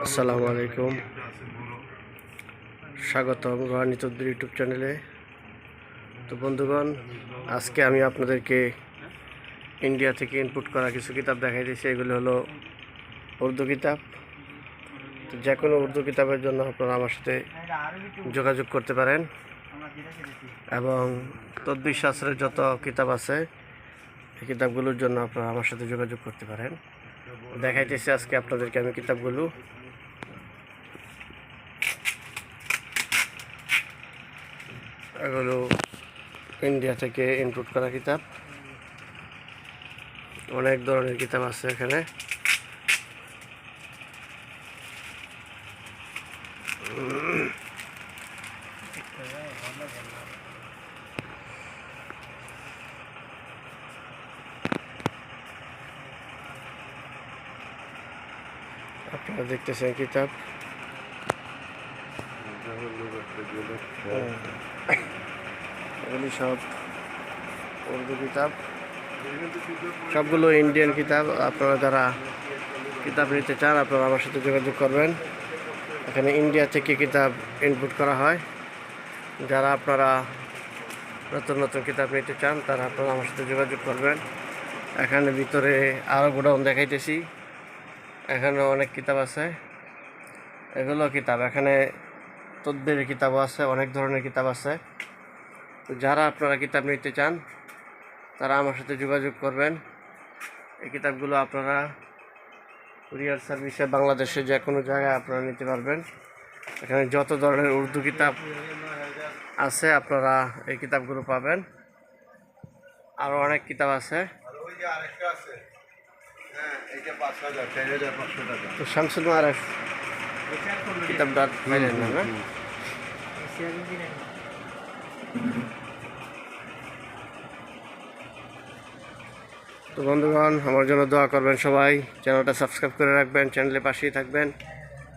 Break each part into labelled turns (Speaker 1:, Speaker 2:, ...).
Speaker 1: আসসালামু আলাইকুম, স্বাগতম রোহানি তদ্বির ইউটিউব চ্যানেলে। তো বন্ধুগণ, আজকে আমি আপনাদেরকে ইন্ডিয়া থেকে ইনপুট করা কিছু কিতাব দেখাই দিয়েছি। এগুলো হলো উর্দু কিতাব। তো যে কোনো উর্দু কিতাবের জন্য আপনারা আমার সাথে যোগাযোগ করতে পারেন, এবং তদ্বির শাস্ত্রের যত কিতাব আছে এই কিতাবগুলোর জন্য আপনারা আমার সাথে যোগাযোগ করতে পারেন। দেখাইতেছি আজকে আপনাদেরকে আমি কিতাবগুলো। এগুলো ইন্ডিয়া থেকে ইনপুট করা কিতাব। অনেক ধরনের কিতাব আছে এখানে। আপনারা দেখতেছেন কিতাব। এগুলি সব উর্দু কিতাব, সবগুলো ইন্ডিয়ান কিতাব। আপনারা যারা কিতাব নিতে চান আপনারা আমার সাথে যোগাযোগ করবেন। এখানে ইন্ডিয়া থেকে কিতাব ইনপুট করা হয়। যারা আপনারা নতুন নতুন কিতাব নিতে চান তারা আপনারা আমার সাথে যোগাযোগ করবেন। এখানে ভিতরে আরও গোডাউন দেখাইতেছি, এখানে অনেক কিতাব আছে। এগুলো কিতাব, এখানে তদবিরের কিতাবও আছে, অনেক ধরনের কিতাব আছে। তো যারা আপনারা কিতাব নিতে চান তারা আমার সাথে যোগাযোগ করবেন। এই কিতাবগুলো আপনারা কুরিয়ার সার্ভিসে বাংলাদেশে যে কোনো জায়গায় আপনারা নিতে পারবেন। এখানে যত ধরনের উর্দু কিতাব আছে আপনারা এই কিতাবগুলো পাবেন। আরও অনেক কিতাব আছে। তো শামসুল মারেফ কিতাবটা পাইলেন না? তো বন্ধুগণ, আমার জন্য দোয়া করবেন সবাই। চ্যানেলটা সাবস্ক্রাইব করে রাখবেন, চ্যানেলের পাশেই থাকবেন।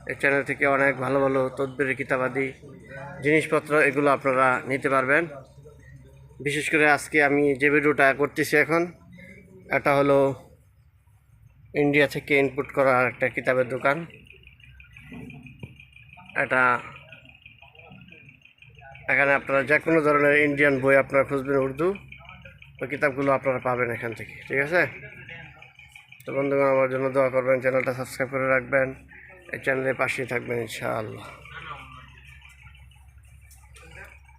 Speaker 1: এই চ্যানেল থেকে অনেক ভালো ভালো তদবিরের কিতাবাদি জিনিসপত্র এগুলো আপনারা নিতে পারবেন। বিশেষ করে আজকে আমি যে ভিডিওটা করতেছি এখন, এটা হলো ইন্ডিয়া থেকে ইনপুট করা একটা কিতাবের দোকান। এটা এখানে আপনারা যে কোনো ধরনের ইন্ডিয়ান বই আপনারা খুঁজবেন উর্দু, ওই কিতাবগুলো আপনারা পাবেন এখান থেকে, ঠিক আছে? তো বন্ধুগণ, আমার জন্য দোয়া করবেন, চ্যানেলটা সাবস্ক্রাইব করে রাখবেন, এই চ্যানেলের পাশেই থাকবেন ইনশাআল্লাহ।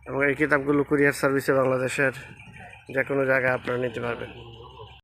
Speaker 1: এবং এই কিতাবগুলো কুরিয়ার সার্ভিসে বাংলাদেশের যে কোনো জায়গায় আপনারা নিতে পারবেন।